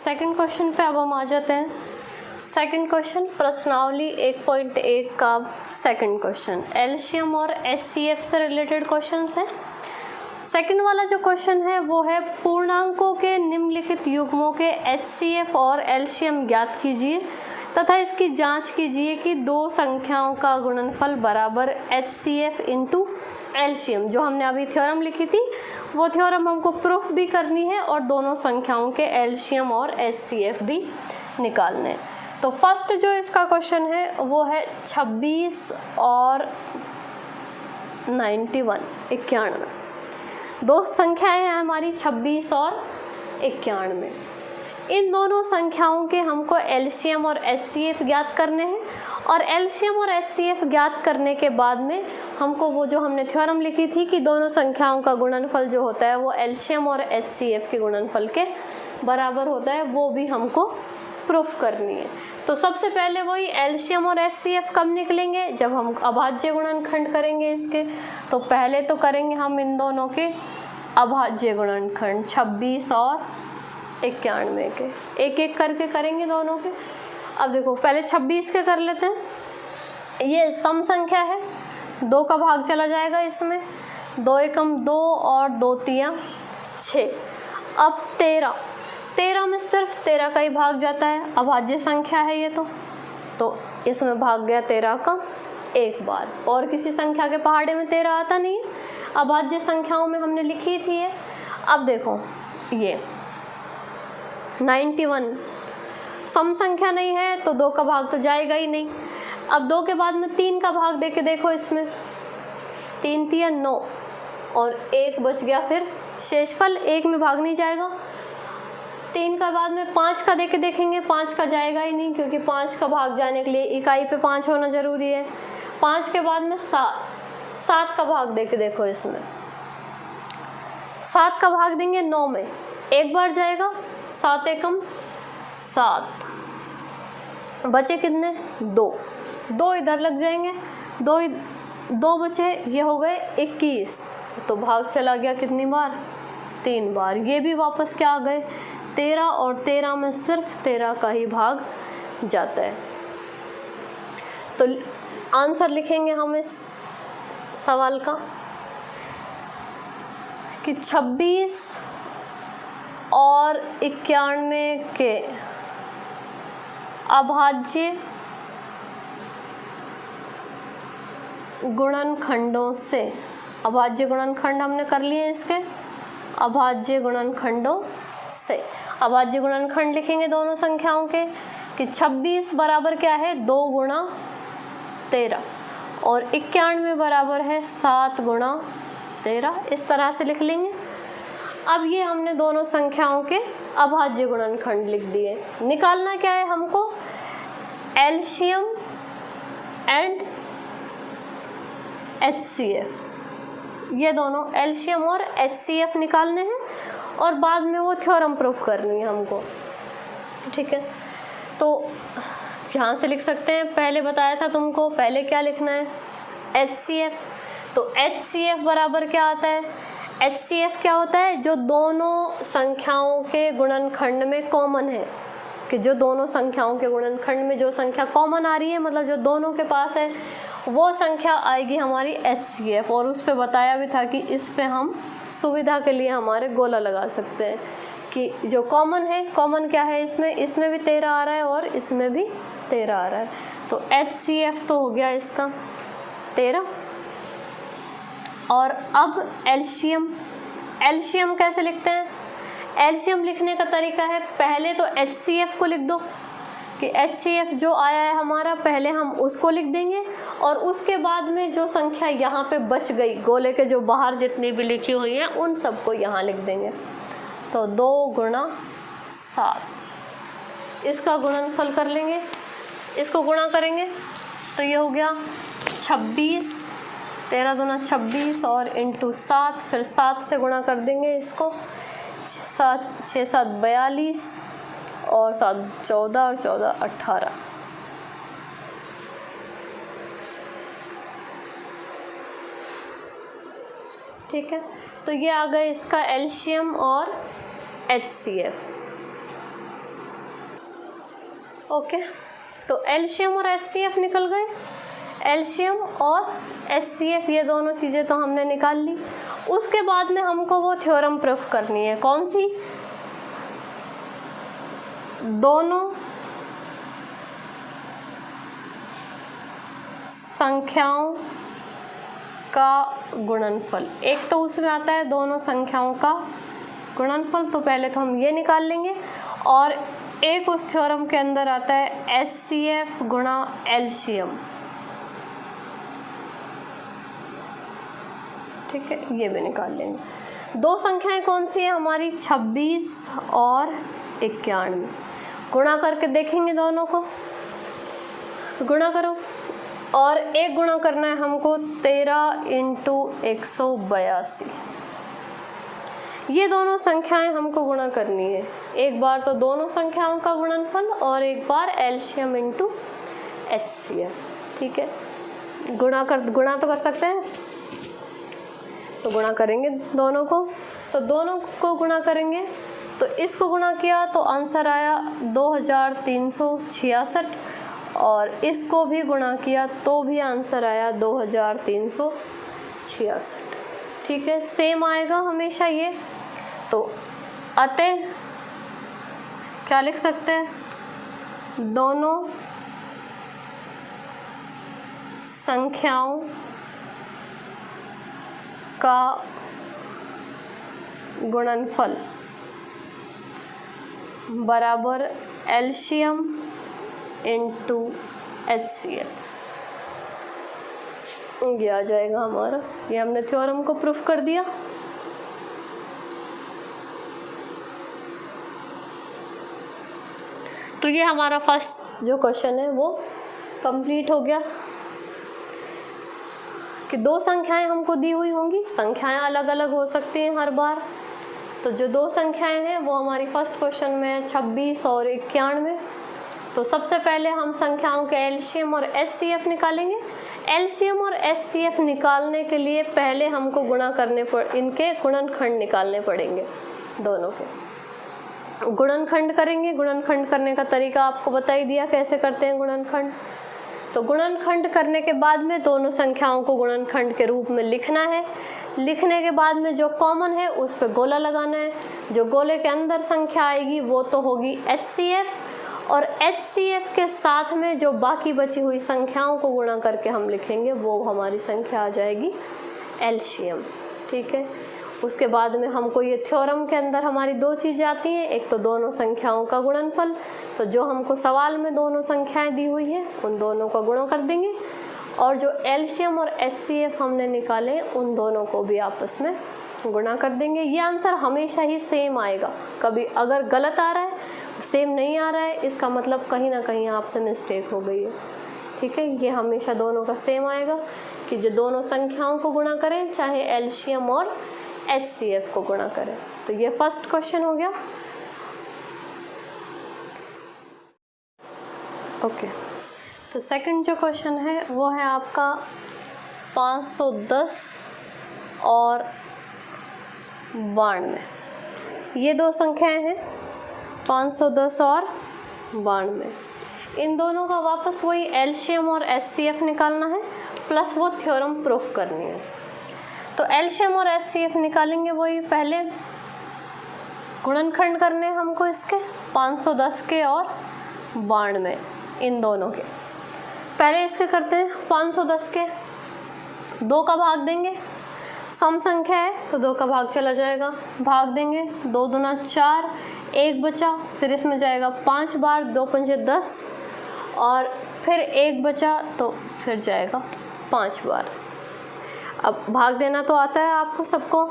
Second question पे अब हम आ जाते हैं। सेकंड क्वेश्चन प्रश्नावली 1.1 का सेकंड क्वेश्चन एलसीएम और एचसीएफ से रिलेटेड क्वेश्चन है। सेकंड वाला जो क्वेश्चन है वो है पूर्णांकों के निम्नलिखित युग्मों के एचसीएफ और एलसीएम ज्ञात कीजिए तथा इसकी जांच कीजिए कि दो संख्याओं का गुणनफल बराबर एचसीएफ इंटू एलसीएम। जो हमने अभी थ्योरम लिखी थी वो थ्योरम हमको प्रूफ भी करनी है और दोनों संख्याओं के एलसीएम और एचसीएफ भी निकालने हैं। तो फर्स्ट जो इसका क्वेश्चन है वो है 26 और 91 दो संख्याएं हैं हमारी 26 और 91। इन दोनों संख्याओं के हमको एलसीएम और एचसीएफ ज्ञात करने हैं और एलसीएम और एचसीएफ ज्ञात करने के बाद में हमको वो जो हमने थ्योरम लिखी थी कि दोनों संख्याओं का गुणनफल जो होता है वो एलसीएम और एचसीएफ के गुणनफल के बराबर होता है, वो भी हमको प्रूफ करनी है। तो सबसे पहले वही एलसीएम और एचसीएफ कब निकलेंगे, जब हम अभाज्य गुणनखंड करेंगे इसके। तो पहले तो करेंगे हम इन दोनों के अभाज्य गुणनखंड 26 और 91 के, एक एक करके करेंगे दोनों के। अब देखो पहले 26 के कर लेते हैं। ये सम संख्या है, 2 का भाग चला जाएगा इसमें, 2 एकम 2 और 2 तिया 6। अब 13 में सिर्फ 13 का ही भाग जाता है, अभाज्य संख्या है ये तो इसमें भाग गया 13 का एक बार, और किसी संख्या के पहाड़े में 13 आता नहीं है, अभाज्य संख्याओं में हमने लिखी थी ये। अब देखो ये 91 सम संख्या नहीं है तो 2 का भाग तो जाएगा ही नहीं। अब 2 के बाद में 3 का भाग देके देखो, इसमें 3 तिया 9 और 1 बच गया, फिर शेषफल 1 में भाग नहीं जाएगा। 3 का बाद में 5 का देके देखेंगे, 5 का जाएगा ही नहीं क्योंकि 5 का भाग जाने के लिए इकाई पे 5 होना जरूरी है। 5 के बाद में 7 का भाग देके देखो, इसमें 7 का भाग देंगे 9 में, एक बार जाएगा, 7 एकम 7, बचे कितने 2 इधर लग जाएंगे, 2 बचे, ये हो गए 21। तो भाग चला गया कितनी बार 3 बार। ये भी वापस क्या आ गए 13 और 13 में सिर्फ 13 का ही भाग जाता है। तो आंसर लिखेंगे हम इस सवाल का कि 26 और 91 के अभाज्य गुणनखंडों से, अभाज्य गुणनखंड हमने कर लिए इसके, अभाज्य गुणनखंडों से अभाज्य गुणनखंड लिखेंगे दोनों संख्याओं के कि 26 बराबर क्या है 2 गुणा 13 और 91 बराबर है 7 गुणा 13, इस तरह से लिख लेंगे। अब ये हमने दोनों संख्याओं के अभाज्य गुणनखंड लिख दिए। निकालना क्या है हमको, एलसीएम एंड एचसीएफ, ये दोनों एलसीएम और एचसीएफ निकालने हैं और बाद में वो थ्योरम प्रूफ करनी है हमको। ठीक है, तो यहाँ से लिख सकते हैं, पहले बताया था तुमको, पहले क्या लिखना है एचसीएफ। तो एचसीएफ बराबर क्या आता है, एचसीएफ क्या होता है, जो दोनों संख्याओं के गुणनखंड में कॉमन है, कि जो दोनों संख्याओं के गुणनखंड में जो संख्या कॉमन आ रही है, मतलब जो दोनों के पास है, वो संख्या आएगी हमारी एचसीएफ। और उस पे बताया भी था कि इस पे हम सुविधा के लिए हमारे गोला लगा सकते हैं कि जो कॉमन है, कॉमन क्या है इसमें भी 13 आ रहा है और इसमें भी 13 आ रहा है, तो एचसीएफ तो हो गया इसका 13। और अब एलसीएम कैसे लिखते हैं, एलसीएम लिखने का तरीका है, पहले तो एचसीएफ को लिख दो कि एचसीएफ जो आया है हमारा, पहले हम उसको लिख देंगे और उसके बाद में जो संख्या यहाँ पे बच गई गोले के जो बाहर जितनी भी लिखी हुई हैं उन सबको यहाँ लिख देंगे। तो 2 गुणा 7, इसका गुणनफल कर लेंगे, इसको गुणा करेंगे तो ये हो गया 26, 13 दूना 26 और इंटू 7, फिर 7 से गुणा कर देंगे इसको, 6 7 42 और 7 14 और 14 18। ठीक है, तो ये आ गए इसका एलसीएम और एचसीएफ। ओके, तो एलसीएम और एचसीएफ निकल गए। एलसीएम और एचसीएफ ये दोनों चीज़ें तो हमने निकाल ली। उसके बाद में हमको वो थ्योरम प्रूफ करनी है, कौन सी? दोनों संख्याओं का गुणनफल। एक तो उसमें आता है दोनों संख्याओं का गुणनफल, तो पहले तो हम ये निकाल लेंगे। और एक उस थ्योरम के अंदर आता है एचसीएफ गुणा एलसीएम, ठीक है, ये भी निकाल लेंगे। दो संख्याएं कौन सी है हमारी? 26 और 91। गुणा करके देखेंगे, दोनों को गुणा करो। और एक गुणा करना है हमको 13 × 182। ये दोनों संख्याएं हमको गुणा करनी है। एक बार तो दोनों संख्याओं का गुणनफल और एक बार एलसीएम इंटू एचसीएफ, ठीक है। गुणा तो कर सकते हैं, तो गुणा करेंगे दोनों को। तो दोनों को गुणा करेंगे, तो इसको गुणा किया तो आंसर आया 2366, और इसको भी गुणा किया तो भी आंसर आया 2366, ठीक है। सेम आएगा हमेशा ये। तो अतः क्या लिख सकते हैं? दोनों संख्याओं का गुणनफल बराबर एलसीएम इंटू एचसीएफ, ये आ जाएगा हमारा। ये हमने थ्योरम को प्रूफ कर दिया। तो ये हमारा फर्स्ट जो क्वेश्चन है वो कंप्लीट हो गया कि दो संख्याएं हमको दी हुई होंगी। संख्याएं अलग अलग हो सकती हैं हर बार। तो जो दो संख्याएं हैं वो हमारी फर्स्ट क्वेश्चन में है 26 और 91। तो सबसे पहले हम संख्याओं के एलसीएम और एचसीएफ निकालेंगे। एलसीएम और एचसीएफ निकालने के लिए पहले हमको गुणा करने इनके गुणनखंड निकालने पड़ेंगे। दोनों के गुणनखंड करेंगे। गुणनखंड करने का तरीका आपको बता ही दिया कैसे करते हैं गुणनखंड। तो गुणनखंड करने के बाद में दोनों संख्याओं को गुणनखंड के रूप में लिखना है। लिखने के बाद में जो कॉमन है उस पर गोला लगाना है। जो गोले के अंदर संख्या आएगी वो तो होगी एचसीएफ, और एचसीएफ के साथ में जो बाकी बची हुई संख्याओं को गुणा करके हम लिखेंगे वो हमारी संख्या आ जाएगी एलसीएम, ठीक है। उसके बाद में हमको ये थ्योरम के अंदर हमारी दो चीज़ें आती हैं। एक तो दोनों संख्याओं का गुणनफल, तो जो हमको सवाल में दोनों संख्याएं दी हुई हैं उन दोनों का गुणा कर देंगे, और जो एलसीएम और एचसीएफ हमने निकाले उन दोनों को भी आपस में गुणा कर देंगे। ये आंसर हमेशा ही सेम आएगा। कभी अगर गलत आ रहा है, सेम नहीं आ रहा है, इसका मतलब कहीं ना कहीं आपसे मिस्टेक हो गई है, ठीक है। ये हमेशा दोनों का सेम आएगा कि जो दोनों संख्याओं को गुणा करें, चाहे एलसीएम और एचसीएफ को गुणा करें। तो ये फर्स्ट क्वेश्चन हो गया। ओके, तो सेकंड जो क्वेश्चन है वो है आपका 510 और 92। ये दो संख्याएं हैं 510 और 92। इन दोनों का वापस वही एलसीएम और एचसीएफ निकालना है, प्लस वो थ्योरम प्रूफ करनी है। तो एलसीएम और एचसीएफ निकालेंगे वही। पहले गुणनखंड करने हमको इसके 510 के और 92, इन दोनों के। पहले इसके करते हैं 510 के। 2 का भाग देंगे, सम संख्या है तो 2 का भाग चला जाएगा, भाग देंगे 2 दूना 4, 1 बचा, फिर इसमें जाएगा 5 बार, 2 पंजे 10, और फिर 1 बचा तो फिर जाएगा 5 बार। अब भाग देना तो आता है आपको सबको,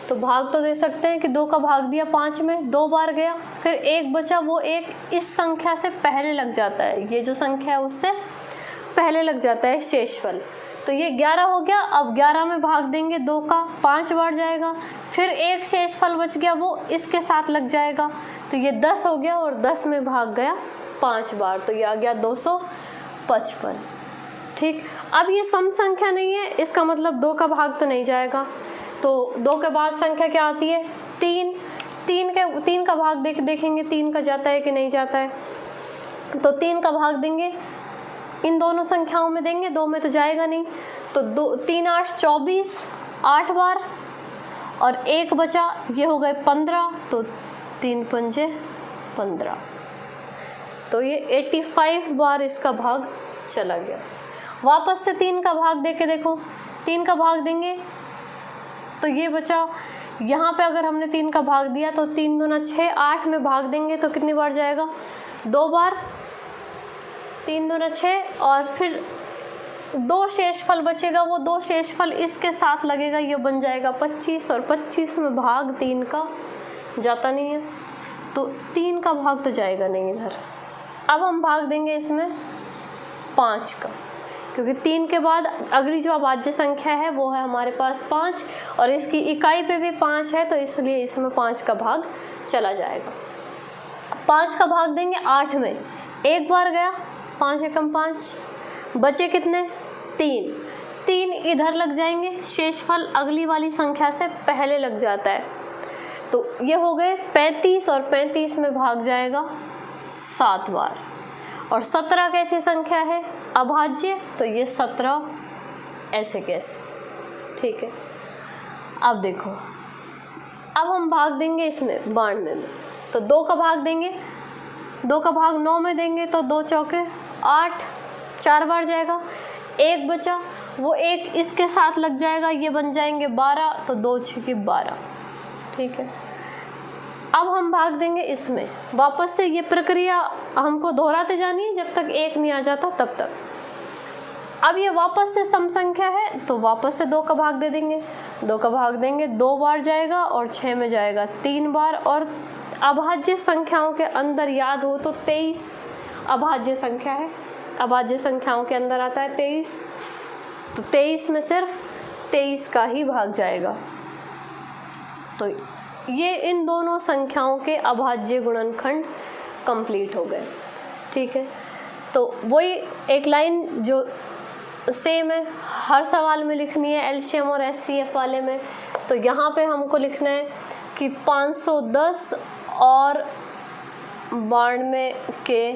तो भाग तो दे सकते हैं कि 2 का भाग दिया 5 में, 2 बार गया, फिर 1 बचा, वो 1 इस संख्या से पहले लग जाता है, ये जो संख्या है उससे पहले लग जाता है शेषफल। तो ये 11 हो गया। अब 11 में भाग देंगे 2 का, 5 बार जाएगा, फिर 1 शेषफल बच गया, वो इसके साथ लग जाएगा, तो ये 10 हो गया, और 10 में भाग गया 5 बार, तो ये आ गया 255, ठीक। अब ये सम संख्या नहीं है, इसका मतलब 2 का भाग तो नहीं जाएगा, तो 2 के बाद संख्या क्या आती है? 3 का भाग देखेंगे 3 का जाता है कि नहीं जाता है। तो 3 का भाग देंगे इन दोनों संख्याओं में देंगे, 2 में तो जाएगा नहीं, तो 3 8 24 8 बार, और 1 बचा, ये हो गए 15, तो 3 पंजे 15, तो ये 85 बार इसका भाग चला गया। वापस से 3 का भाग दे के देखो, 3 का भाग देंगे तो ये बचा, यहाँ पे अगर हमने 3 का भाग दिया तो 3 दूना 6, 8 में भाग देंगे तो कितनी बार जाएगा, 2 बार, 3 दूना 6, और फिर 2 शेषफल बचेगा, वो 2 शेषफल इसके साथ लगेगा, ये बन जाएगा 25, और 25 में भाग 3 का जाता नहीं है, तो 3 का भाग तो जाएगा नहीं इधर। अब हम भाग देंगे इसमें 5 का, क्योंकि 3 के बाद अगली जो अभाज्य संख्या है वो है हमारे पास 5, और इसकी इकाई पे भी 5 है, तो इसलिए इसमें 5 का भाग चला जाएगा। 5 का भाग देंगे 8 में, 1 बार गया, 5 एकम 5, बचे कितने, 3 इधर लग जाएंगे, शेषफल अगली वाली संख्या से पहले लग जाता है, तो ये हो गए 35, और 35 में भाग जाएगा 7 बार, और 17 कैसी संख्या है, अभाज्य, तो ये 17 ऐसे कैसे, ठीक है। अब देखो, अब हम भाग देंगे इसमें 92 में, तो 2 का भाग देंगे, 2 का भाग 9 में देंगे, तो 2 चौके 8, 4 बार जाएगा, 1 बचा, वो 1 इसके साथ लग जाएगा, ये बन जाएंगे 12, तो 2 छक्के 12, ठीक है। अब हम भाग देंगे इसमें, वापस से ये प्रक्रिया हमको दोहराते जानी है जब तक 1 नहीं आ जाता तब तक। अब ये वापस से सम संख्या है, तो वापस से 2 का भाग दे देंगे, 2 का भाग देंगे, 2 बार जाएगा, और 6 में जाएगा 3 बार, और अभाज्य संख्याओं के अंदर याद हो तो 23 अभाज्य संख्या है, अभाज्य संख्याओं के अंदर आता है 23, तो 23 में सिर्फ 23 का ही भाग जाएगा। तो ये इन दोनों संख्याओं के अभाज्य गुणनखंड कंप्लीट हो गए, ठीक है। तो वही एक लाइन जो सेम है हर सवाल में लिखनी है, एलसीएम और एचसीएफ वाले में, तो यहाँ पे हमको लिखना है कि 510 और 92 के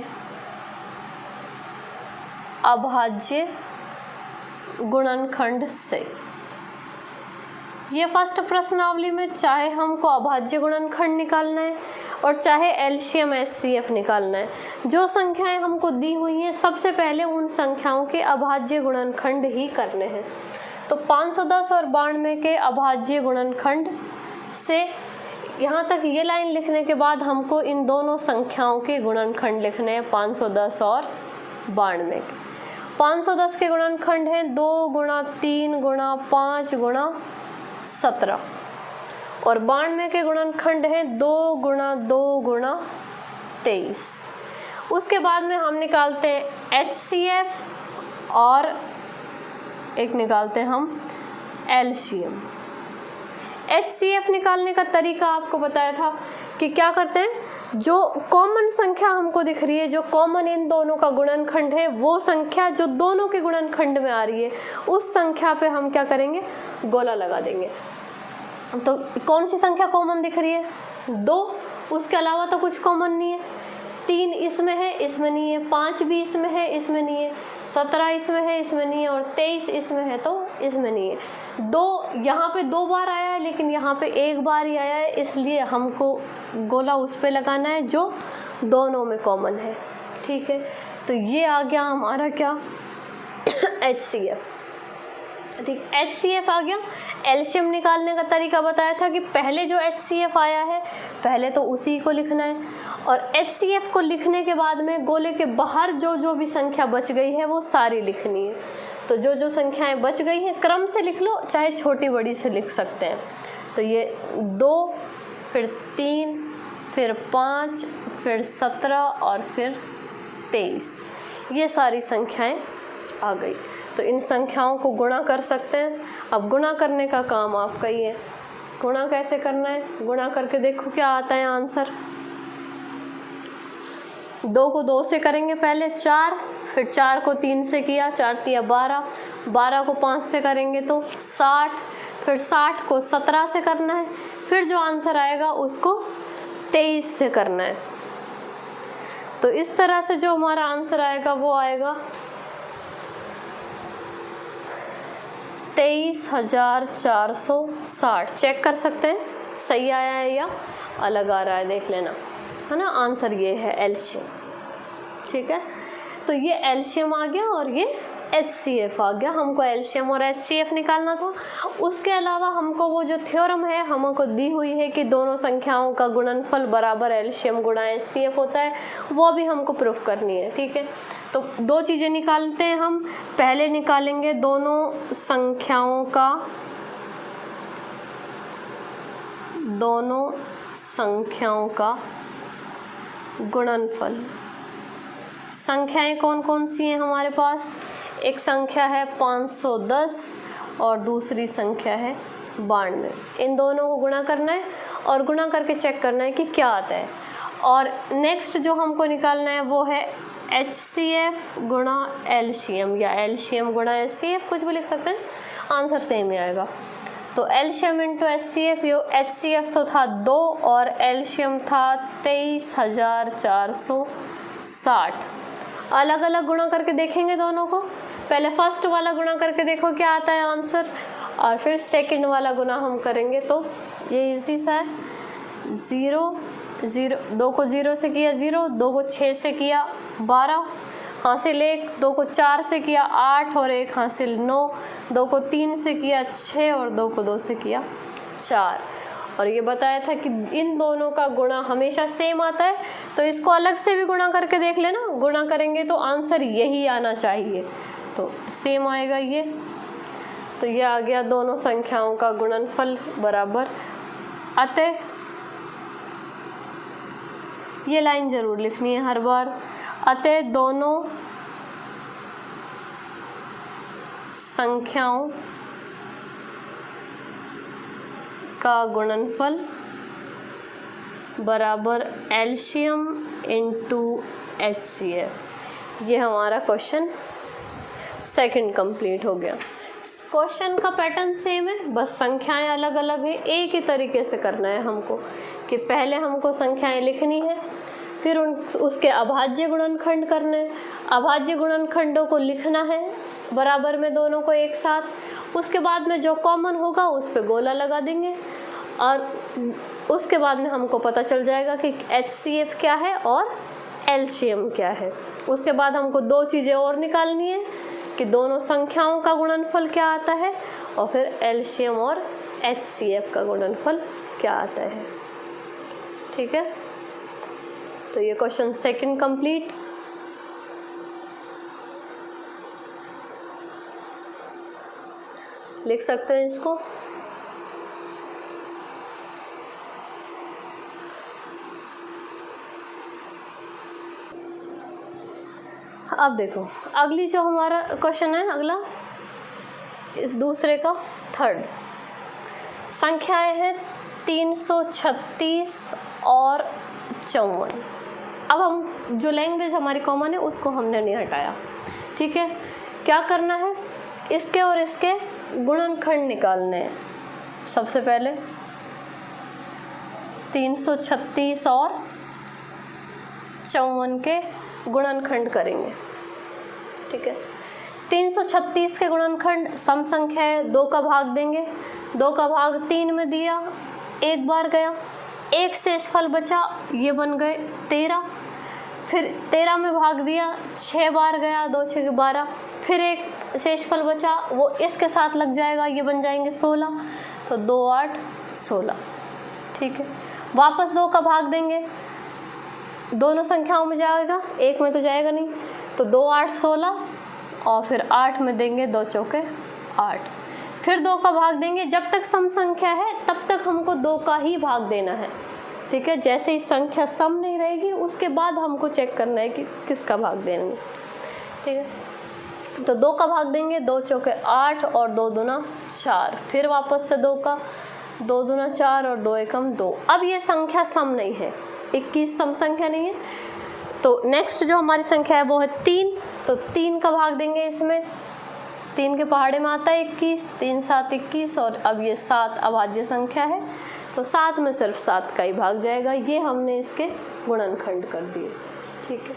अभाज्य गुणनखंड से, ये फर्स्ट प्रश्नावली में चाहे हमको अभाज्य गुणनखंड निकालना है और चाहे एलसीएम एचसीएफ निकालना है, जो संख्याएं हमको दी हुई हैं सबसे पहले उन संख्याओं के अभाज्य गुणनखंड ही करने हैं। तो 510 और 92 के अभाज्य गुणनखंड से यहाँ तक ये लाइन लिखने के बाद हमको इन दोनों संख्याओं के गुणनखंड लिखने हैं, 510 और 92 के। 510 के गुणनखंड हैं 2 गुणा 3 गुणा 5 गुणा 17, और 92 के गुणनखंड हैं 2 गुणा 2 गुणा 23। उसके बाद में हम निकालते हैं एचसीएफ और एक निकालते हैं हम एलसीएम। एचसीएफ निकालने का तरीका आपको बताया था कि क्या करते हैं, जो कॉमन संख्या हमको दिख रही है, जो कॉमन इन दोनों का गुणनखंड है, वो संख्या जो दोनों के गुणनखंड में आ रही है उस संख्या पे हम क्या करेंगे, गोला लगा देंगे। तो कौन सी संख्या कॉमन दिख रही है, 2, उसके अलावा तो कुछ कॉमन नहीं है। 3 इसमें है, इसमें नहीं है, 5 भी इसमें है, इसमें नहीं है, 17 इसमें है, इसमें नहीं है, और 23 इसमें है तो इसमें नहीं है। 2 यहाँ पे 2 बार आया है, लेकिन यहाँ पे 1 बार ही आया है, इसलिए हमको गोला उस पे लगाना है जो दोनों में कॉमन है, ठीक है। तो ये आ गया हमारा क्या, एचसीएफ, ठीक। एचसीएफ आ गया। एलसीएम निकालने का तरीका बताया था कि पहले जो एचसीएफ आया है पहले तो उसी को लिखना है, और एचसीएफ को लिखने के बाद में गोले के बाहर जो जो भी संख्या बच गई है वो सारी लिखनी है। तो जो जो संख्याएं बच गई हैं क्रम से लिख लो, चाहे छोटी बड़ी से लिख सकते हैं। तो ये 2, फिर 3, फिर 5, फिर 17 और फिर 23, ये सारी संख्याएं आ गई। तो इन संख्याओं को गुणा कर सकते हैं। अब गुणा करने का काम आपका ही है। गुणा कैसे करना है, गुणा करके देखो क्या आता है आंसर। 2 को 2 से करेंगे पहले 4, फिर 4 को 3 से किया, 4 तिया 12, 12 को 5 से करेंगे तो 60, फिर 60 को 17 से करना है, फिर जो आंसर आएगा उसको 23 से करना है। तो इस तरह से जो हमारा आंसर आएगा वो आएगा 23,460। चेक कर सकते हैं सही आया है या अलग आ रहा है, देख लेना, है ना। आंसर ये है एलसीएम, ठीक है। तो ये एलसीएम आ गया और ये एचसीएफ आ गया। हमको एलसीएम और एचसीएफ निकालना था। उसके अलावा हमको वो जो थ्योरम है हमको दी हुई है कि दोनों संख्याओं का गुणनफल बराबर एलसीएम गुणा एचसीएफ होता है, वो भी हमको प्रूफ करनी है, ठीक है। तो दो चीज़ें निकालते हैं हम। पहले निकालेंगे दोनों संख्याओं का गुणनफल। संख्याएं कौन कौन सी हैं हमारे पास? एक संख्या है 510 और दूसरी संख्या है 92। इन दोनों को गुणा करना है और गुणा करके चेक करना है कि क्या आता है। और नेक्स्ट जो हमको निकालना है वो है एचसीएफ गुणा एलसीएम या एलसीएम गुणा एचसीएफ, कुछ भी लिख सकते हैं, आंसर सेम ही आएगा। तो एलसीएम इंटू एचसीएफ, एचसीएफ तो था 2 और एलसीएम था 23,460। अलग अलग गुणा करके देखेंगे दोनों को। पहले फर्स्ट वाला गुणा करके देखो क्या आता है आंसर, और फिर सेकंड वाला गुणा हम करेंगे। तो ये इजी सा है, 0 0, 2 को 0 से किया 0, 2 को 6 से किया 12, हासिल 1, 2 को 4 से किया 8 और 1 हासिल 9, 2 को 3 से किया 6 और 2 को 2 से किया 4। और ये बताया था कि इन दोनों का गुणा हमेशा सेम आता है, तो इसको अलग से भी गुणा करके देख लेना। गुणा करेंगे तो आंसर यही आना चाहिए, तो सेम आएगा ये। तो ये आ गया दोनों संख्याओं का गुणनफल बराबर, अतः ये लाइन जरूर लिखनी है हर बार, अतः दोनों संख्याओं का गुणनफल बराबर एलसीएम इंटू एचसीएफ। ये हमारा क्वेश्चन सेकंड कंप्लीट हो गया। क्वेश्चन का पैटर्न सेम है, बस संख्याएं अलग अलग है। एक ही तरीके से करना है हमको कि पहले हमको संख्याएं लिखनी है, फिर उसके अभाज्य गुणनखंड करने हैं, अभाज्य गुणनखंडों को लिखना है बराबर में दोनों को एक साथ। उसके बाद में जो कॉमन होगा उस पर गोला लगा देंगे और उसके बाद में हमको पता चल जाएगा कि एचसीएफ क्या है और एलसीएम क्या है। उसके बाद हमको दो चीज़ें और निकालनी है कि दोनों संख्याओं का गुणनफल क्या आता है और फिर एलसीएम और एचसीएफ का गुणनफल क्या आता है, ठीक है। तो ये क्वेश्चन सेकंड कंप्लीट। लिख सकते हैं इसको। अब देखो अगली जो हमारा क्वेश्चन है, अगला इस दूसरे का थर्ड। संख्याएं हैं 336 और 54। अब हम जो लैंग्वेज हमारी कॉमन है उसको हमने नहीं हटाया, ठीक है। क्या करना है, इसके और इसके गुणनखंड निकालने हैं। सबसे पहले 336 और 54 के गुणनखंड करेंगे, ठीक है। 336 के गुणनखंड सम संख्या है, 2 का भाग देंगे, 2 का भाग 3 में दिया, एक बार गया, एक शेषफल बचा, ये बन गए 13। फिर 13 में भाग दिया, 6 बार गया, 2 6 12, फिर एक शेषफल बचा, वो इसके साथ लग जाएगा, ये बन जाएंगे 16। तो 2 8 16, ठीक है। वापस 2 का भाग देंगे, दोनों संख्याओं में जाएगा, एक में तो जाएगा नहीं, तो 2 8 16 और फिर 8 में देंगे 2 चौके 8। फिर 2 का भाग देंगे, जब तक सम संख्या है तब तक हमको 2 का ही भाग देना है, ठीक है। जैसे ही संख्या सम नहीं रहेगी उसके बाद हमको चेक करना है कि किसका भाग देंगे, ठीक है। तो 2 का भाग देंगे, 2 चौके 8 और 2 दूना 4। फिर वापस से 2 का, 2 दूना 4 और 2 एकम 2। अब ये संख्या सम नहीं है, 21 सम संख्या नहीं है। तो नेक्स्ट जो हमारी संख्या है वो है 3। तो 3 का भाग देंगे, इसमें 3 के पहाड़े में आता है 21, 3 7 21 और अब ये 7 अभाज्य संख्या है, तो 7 में सिर्फ 7 का ही भाग जाएगा। ये हमने इसके गुणनखंड कर दिए, ठीक है,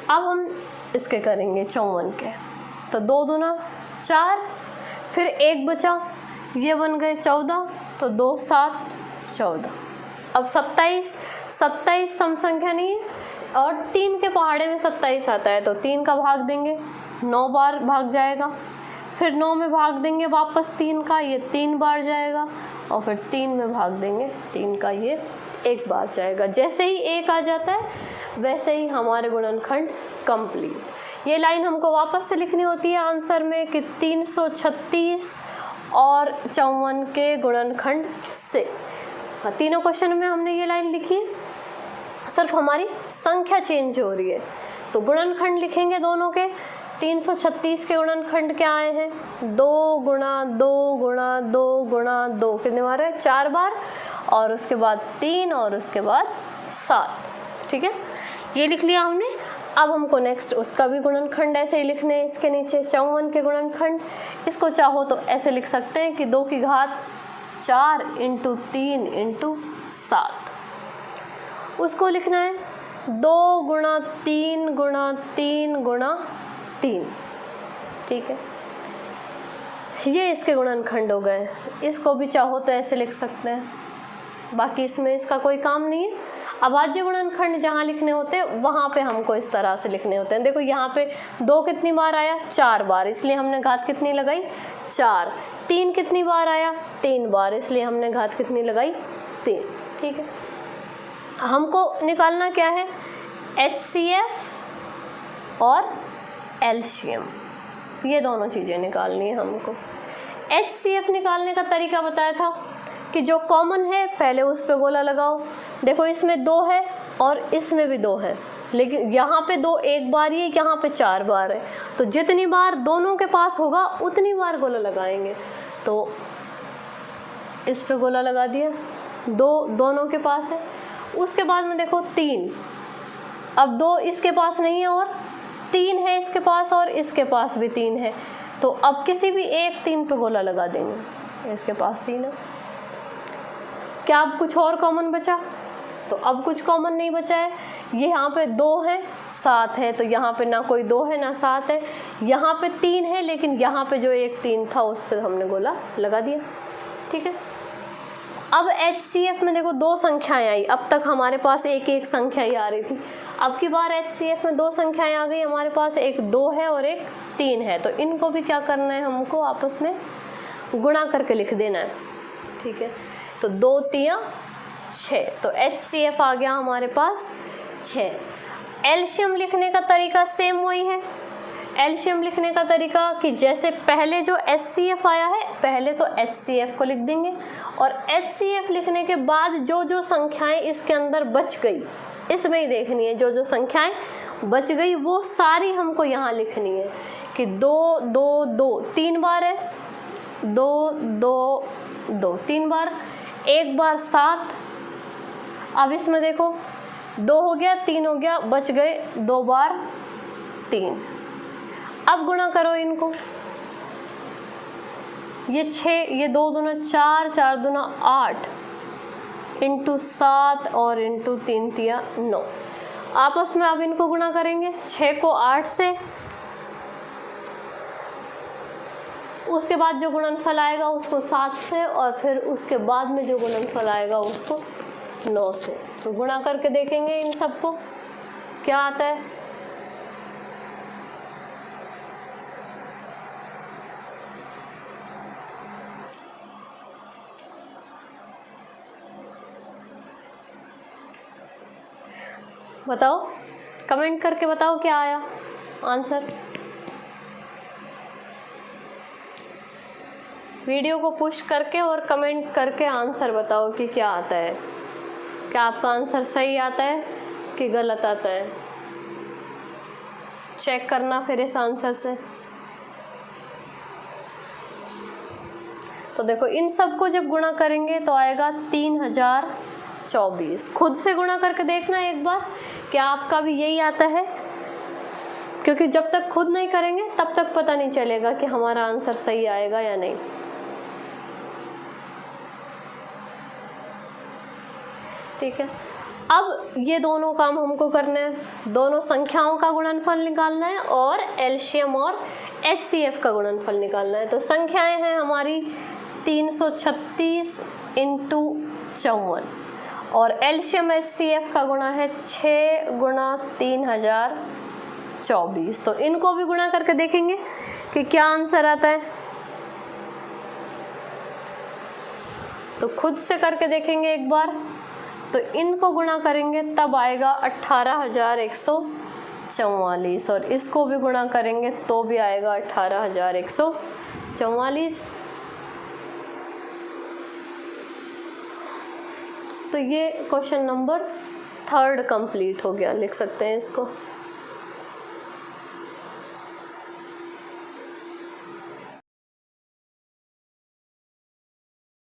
अब हम इसके करेंगे 54 के। तो 2 दूना 4, फिर 1 बचा, ये बन गए 14, तो 2 7 14। अब 27 सम संख्या नहीं है और 3 के पहाड़े में 27 आता है, तो 3 का भाग देंगे, 9 बार भाग जाएगा, फिर 9 में भाग देंगे वापस 3 का, ये 3 बार जाएगा, और फिर 3 में भाग देंगे 3 का, ये 1 बार जाएगा। जैसे ही 1 आ जाता है वैसे ही हमारे गुणनखंड कंप्लीट। ये लाइन हमको वापस से लिखनी होती है आंसर में कि 336 और 54 के गुणनखंड से। हाँ, तीनों क्वेश्चन में हमने ये लाइन लिखी है, सिर्फ हमारी संख्या चेंज हो रही है। तो गुणनखंड लिखेंगे दोनों के। 336 के गुणनखंड क्या आए हैं? 2 गुणा 2 गुणा 2 गुणा 2 कितने बार है? 4 बार, और उसके बाद 3 और उसके बाद 7। ठीक है, ये लिख लिया हमने। अब हमको नेक्स्ट उसका भी गुणनखंड ऐसे ही लिखने हैं, इसके नीचे 54 के गुणनखंड। इसको चाहो तो ऐसे लिख सकते हैं कि 2 की घात 4 × 3 × 7। उसको लिखना है 2 गुणा 3 गुणा 3 गुणा 3। ठीक है, ये इसके गुणनखंड हो गए। इसको भी चाहो तो ऐसे लिख सकते हैं, बाकी इसमें इसका कोई काम नहीं है। अभाज्य गुणनखंड जहाँ लिखने होते हैं वहाँ पे हमको इस तरह से लिखने होते हैं। देखो यहाँ पे 2 कितनी बार आया? 4 बार, इसलिए हमने घात कितनी लगाई? 4। 3 कितनी बार आया? 3 बार, इसलिए हमने घात कितनी लगाई? 3। ठीक है, हमको निकालना क्या है? HCF और LCM, ये दोनों चीज़ें निकालनी है हमको। HCF निकालने का तरीका बताया था कि जो कॉमन है पहले उस पे गोला लगाओ। देखो इसमें 2 है और इसमें भी 2 है, लेकिन यहाँ पे 2 एक बार ही है, यहाँ पे 4 बार है, तो जितनी बार दोनों के पास होगा उतनी बार गोला लगाएंगे। तो इस पे गोला लगा दिया, 2 दोनों के पास है। उसके बाद में देखो 3, अब 2 इसके पास नहीं है और 3 है इसके पास और इसके पास भी 3 है, तो अब किसी भी एक 3 पे गोला लगा देंगे। इसके पास 3 है, क्या अब कुछ और कॉमन बचा? तो अब कुछ कॉमन नहीं बचा है। ये यहाँ पे 2 है, 7 है, तो यहाँ पे ना कोई 2 है ना 7 है। यहाँ पे 3 है, लेकिन यहाँ पे जो एक 3 था उस पर हमने गोला लगा दिया। ठीक है, अब HCF में देखो 2 संख्याएं आई। अब तक हमारे पास एक एक संख्या ही आ रही थी, अब की बार HCF में 2 संख्याएं आ गई हमारे पास, एक 2 है और एक 3 है। तो इनको भी क्या करना है? हमको आपस में गुणा करके लिख देना है। ठीक है, तो 2 3 6, तो HCF आ गया हमारे पास 6। LCM लिखने का तरीका सेम वही है। LCM लिखने का तरीका कि जैसे पहले जो HCF आया है पहले तो HCF को लिख देंगे, और HCF लिखने के बाद जो जो संख्याएं इसके अंदर बच गई, इसमें ही देखनी है, जो जो संख्याएं बच गई वो सारी हमको यहाँ लिखनी है कि 2 2 2 3 बार है, 2 2 2 3 बार, 1 बार 7। अब इसमें देखो 2 हो गया, 3 हो गया, बच गए 2 बार 3। अब गुणा करो इनको, ये 6, ये 2 दूना 4, 4 दूना 8 × 7 और × 3 तिया 9। आपस में अब इनको गुणा करेंगे, 6 को 8 से, उसके बाद जो गुणनफल आएगा उसको 7 से, और फिर उसके बाद में जो गुणनफल आएगा उसको 9 से। तो गुणा करके देखेंगे इन सबको क्या आता है। बताओ, कमेंट करके बताओ क्या आया आंसर। वीडियो को पुश करके और कमेंट करके आंसर बताओ कि क्या आता है, क्या आपका आंसर सही आता है कि गलत आता है। चेक करना फिर इस आंसर से। तो देखो इन सब को जब गुणा करेंगे तो आएगा 3024। खुद से गुणा करके देखना एक बार क्या आपका भी यही आता है, क्योंकि जब तक खुद नहीं करेंगे तब तक पता नहीं चलेगा कि हमारा आंसर सही आएगा या नहीं। ठीक है, अब ये दोनों काम हमको करने हैं, दोनों संख्याओं का गुणनफल निकालना है और एलसीएम और एचसीएफ का गुणनफल निकालना है। तो संख्याएं हैं हमारी 336 इंटू 54 और एलसीएम एचसीएफ का गुणा है 6 गुणा 3024। तो इनको भी गुणा करके देखेंगे कि क्या आंसर आता है। तो खुद से करके देखेंगे एक बार, तो इनको गुणा करेंगे तब आएगा 18,144 और इसको भी गुणा करेंगे तो भी आएगा 18,144। तो ये क्वेश्चन नंबर 3 कंप्लीट हो गया, लिख सकते हैं इसको।